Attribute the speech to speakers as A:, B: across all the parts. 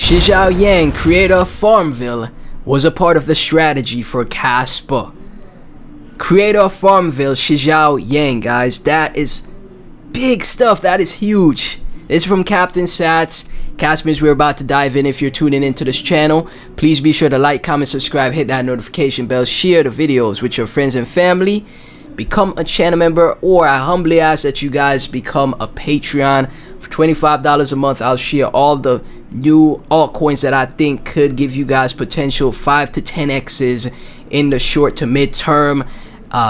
A: Xiao Yang, creator of Farmville, was a part of the strategy for Kaspa. Creator of Farmville, Xiao Yang, guys, that is big stuff. That is huge. This is from Captain Sats. Caspers, we're about to dive in. If you're tuning into this channel, please be sure to like, comment, subscribe, hit that notification bell, share the videos with your friends and family, become a channel member, or I humbly ask that you guys become a Patreon. For $25 a month, I'll share all the new altcoins that I think could give you guys potential 5 to 10x's in the short to mid term.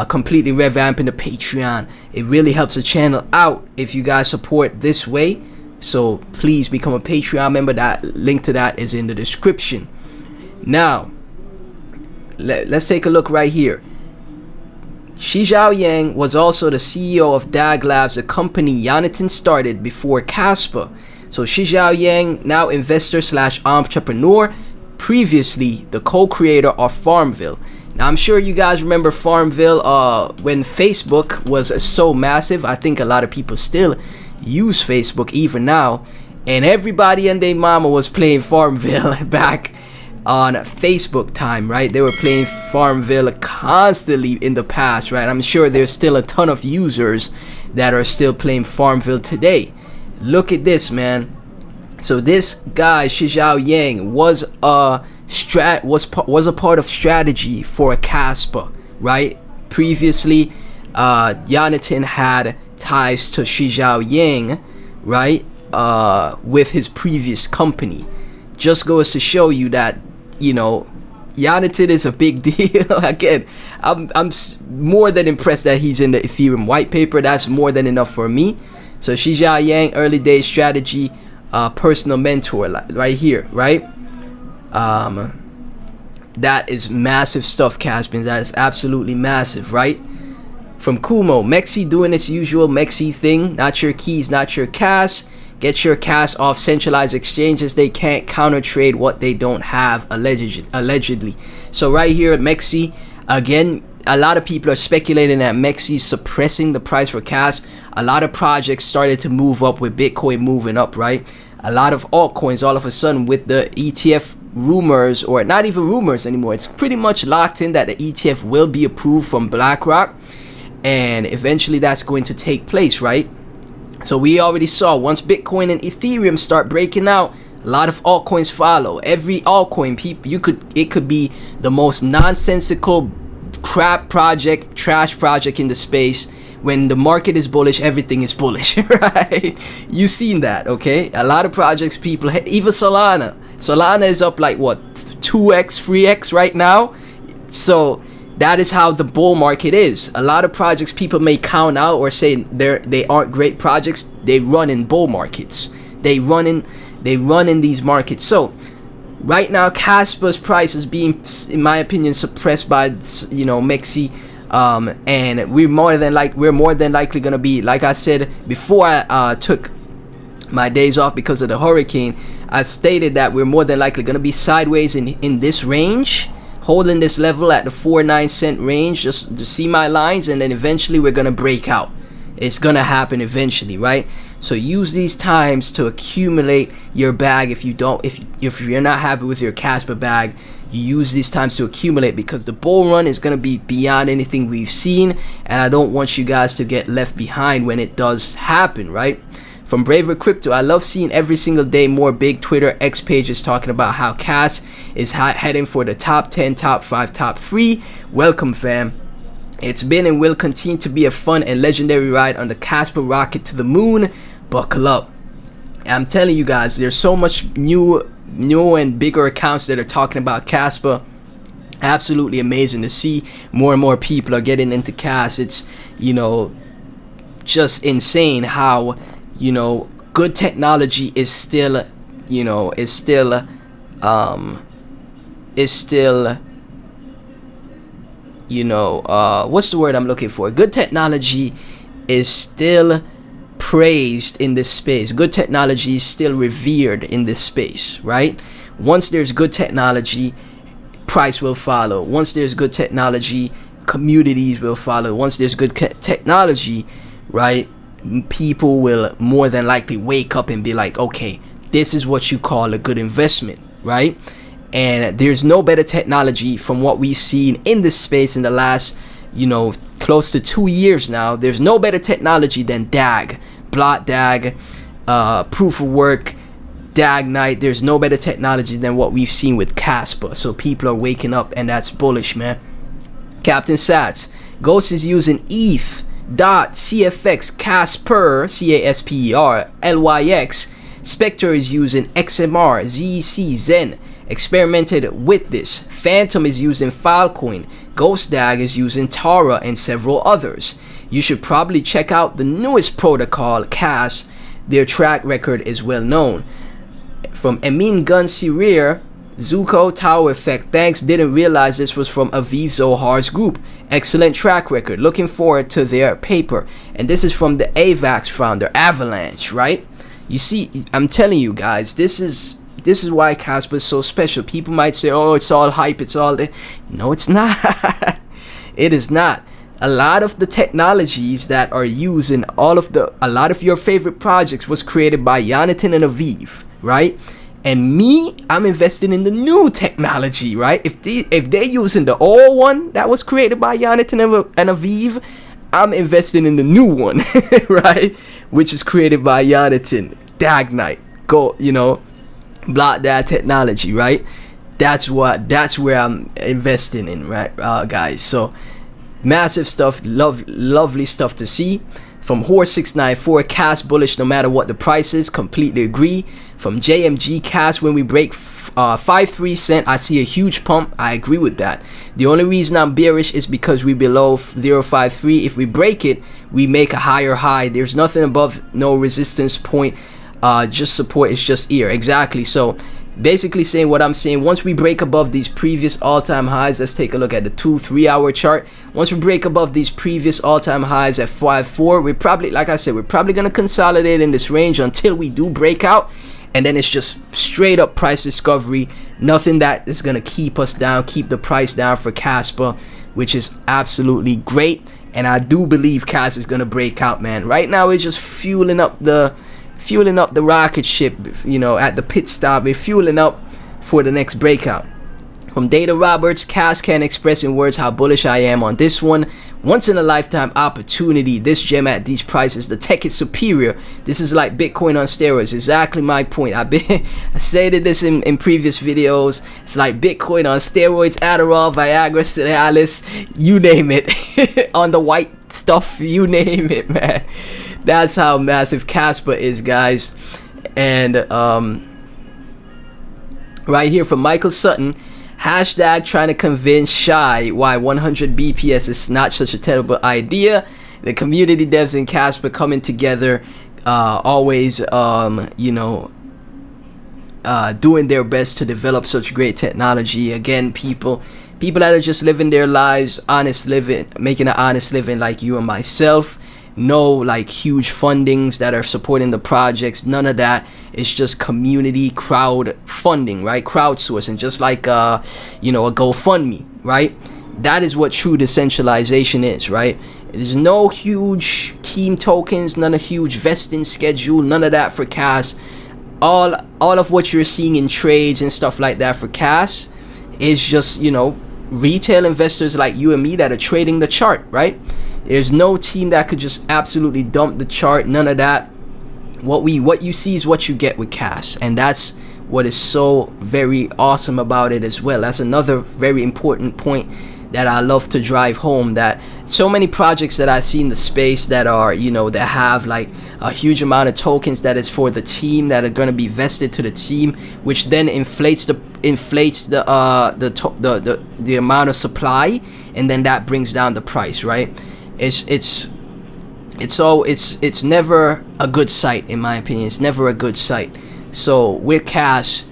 A: Completely revamping the Patreon. It really helps the channel out if you guys support this way. So please become a Patreon member. That link to that is in the description. Now, let's take a look right here. Xiao Yang was also the CEO of DAG Labs, a company Jonathan started before Kaspa. So Xiao Yang, now investor / entrepreneur, previously the co-creator of Farmville. Now I'm sure you guys remember Farmville when Facebook was so massive. I think a lot of people still use Facebook even now, and everybody and their mama was playing Farmville back on Facebook time, right? They were playing Farmville constantly in the past, right? I'm sure there's still a ton of users that are still playing Farmville today. Look at this, man. So this guy Xiao Yang was a part of strategy for Kaspa, right? Previously, Jonathan had ties to Xiao Yang, right? With his previous company. Just goes to show you that, you know, Jonathan is a big deal. Again, I'm more than impressed that he's in the Ethereum white paper. That's more than enough for me. So Xiao Yang, early days strategy, personal mentor, right here, right? That is massive stuff, Caspins. That is absolutely massive, right? From Kumo, Mexi doing its usual Mexi thing. Not your keys, not your cash. Get your cash off centralized exchanges. They can't counter trade what they don't have, allegedly. So right here at Mexi, again, a lot of people are speculating that Mexi is suppressing the price for cash. A lot of projects started to move up with Bitcoin moving up, right? A lot of altcoins all of a sudden with the ETF rumors, or not even rumors anymore. It's pretty much locked in that the ETF will be approved from BlackRock, and eventually that's going to take place, right? So we already saw once Bitcoin and Ethereum start breaking out, a lot of altcoins follow. Every altcoin, it could be the most nonsensical crap project, trash project in the space. When the market is bullish, everything is bullish, right? You've seen that, okay? A lot of projects, people, even Solana is up like what, 2x, 3x right now. So that is how the bull market is. A lot of projects people may count out or say they aren't great projects. They run in bull markets. They run in these markets. So right now, Kaspa's price is being, in my opinion, suppressed by, you know, Mexi. And we're more than likely gonna be, like I said before I took my days off because of the hurricane, I stated that we're more than likely gonna be sideways in this range, holding this level at the 49 cent range, just to see my lines, and then eventually we're gonna break out. It's gonna happen eventually, right? So use these times to accumulate your bag. If you're not happy with your Kaspa bag, you use these times to accumulate, because the bull run is going to be beyond anything we've seen, and I don't want you guys to get left behind when it does happen, right? From Braver Crypto, I love seeing every single day more big Twitter X pages talking about how Kas is heading for the top 10, top 5, top 3. Welcome, fam. It's been and will continue to be a fun and legendary ride on the Kaspa rocket to the moon. Buckle up. I'm telling you guys, there's so much new and bigger accounts that are talking about Kaspa. Absolutely amazing to see more and more people are getting into Kas. It's, you know, just insane how, you know, good technology is still, you know, what's the word I'm looking for? Good technology is still praised in this space. Good technology is still revered in this space, right? Once there's good technology, price will follow. Once there's good technology, communities will follow. Once there's good technology, right, people will more than likely wake up and be like, okay, this is what you call a good investment, right? And there's no better technology from what we've seen in this space in the last, close to 2 years now. There's no better technology than DAG, Blot DAG, proof of work, DAG Night. There's no better technology than what we've seen with Kaspa. So people are waking up, and that's bullish, man. Captain Sats, Ghost is using ETH, DOT, CFX, Casper, CASPER, LYX. Spectre is using XMR, ZC, Zen. Experimented with this. Phantom is using Filecoin. Ghost DAG is using Tara, and several others. You should probably check out the newest protocol, CAS. Their track record is well known. From Emin Gun Sirir, Zuko, Tower Effect. Thanks, didn't realize this was from Aviv Zohar's group. Excellent track record. Looking forward to their paper. And this is from the AVAX founder, Avalanche, right? You see, I'm telling you guys, this is why Kaspa is so special. People might say, oh, it's all hype, it's all there. No, it's not. It is not. A lot of the technologies that are used in a lot of your favorite projects was created by Jonathan and Aviv, right? And me, I'm investing in the new technology, right? If they're using the old one that was created by Jonathan and Aviv, I'm investing in the new one, right? Which is created by Jonathan, Dagnite, Blot that technology, right? That's where I'm investing in, right, guys? So massive stuff, lovely stuff to see. From Horse694, Cash bullish no matter what the price is. Completely agree. From JMG Cash, when we break 53 cent, I see a huge pump. I agree with that. The only reason I'm bearish is because we below 0.53. If we break it, we make a higher high. There's nothing above, no resistance point. Just support is just here. Exactly. So basically saying what I'm saying, once we break above these previous all-time highs, let's take a look at the 2-3 hour chart. Once we break above these previous all-time highs at 5.4, we're probably, like I said, we're probably going to consolidate in this range until we do break out, and then it's just straight up price discovery. Nothing that is going to keep us down, keep the price down for Kaspa, which is absolutely great. And I do believe Kas is going to break out, man. Right now it's just fueling up the rocket ship, at the pit stop. We're fueling up for the next breakout. From Data Roberts, Cash can't express in words how bullish I am on this one. Once in a lifetime opportunity. This gem at these prices, the tech is superior. This is like Bitcoin on steroids. Exactly my point. I stated this in previous videos. It's like Bitcoin on steroids, Adderall, Viagra, Cialis, you name it. On the white stuff, you name it, man. That's how massive Kaspa is, guys. And right here from Michael Sutton, hashtag trying to convince Shy why 100 BPS is not such a terrible idea. The community devs in Kaspa coming together, always doing their best to develop such great technology. Again, people that are just living their lives, honest living, making an honest living, like you and myself. No like huge fundings that are supporting the projects, none of that. It's just community crowd funding, right? Crowdsourcing, just like a GoFundMe, right? That is what true decentralization is, right? There's no huge team tokens, none of huge vesting schedule, none of that for Cas. All of what you're seeing in trades and stuff like that for Cas is just, retail investors like you and me that are trading the chart, right? There's no team that could just absolutely dump the chart, none of that. What you see is what you get with Cas, and that's what is so very awesome about it as well. That's another very important point that I love to drive home, that so many projects that I see in the space that are, that have like a huge amount of tokens that is for the team, that are going to be vested to the team, which then inflates the amount of supply, and then that brings down the price, right? It's never a good sight, in my opinion. It's never a good sight. So with Cas,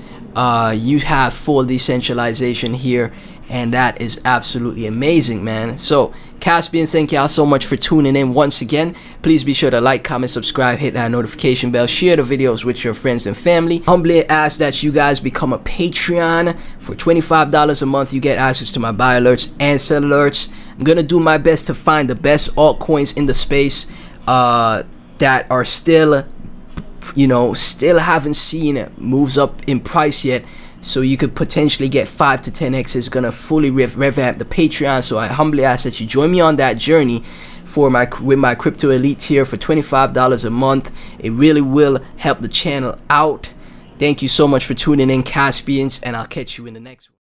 A: you have full decentralization here, and that is absolutely amazing, man. So Caspians, thank y'all so much for tuning in once again. Please be sure to like, comment, subscribe, hit that notification bell, share the videos with your friends and family. Humbly ask that you guys become a Patreon. For $25 a month, you get access to my buy alerts and sell alerts. I'm gonna do my best to find the best altcoins in the space that are still you know, still haven't seen it moves up in price yet. So you could potentially get 5 to 10x. Is gonna fully revamp the Patreon. So I humbly ask that you join me on that journey with my crypto elite tier for $25 a month. It really will help the channel out. Thank you so much for tuning in, Caspians, and I'll catch you in the next one.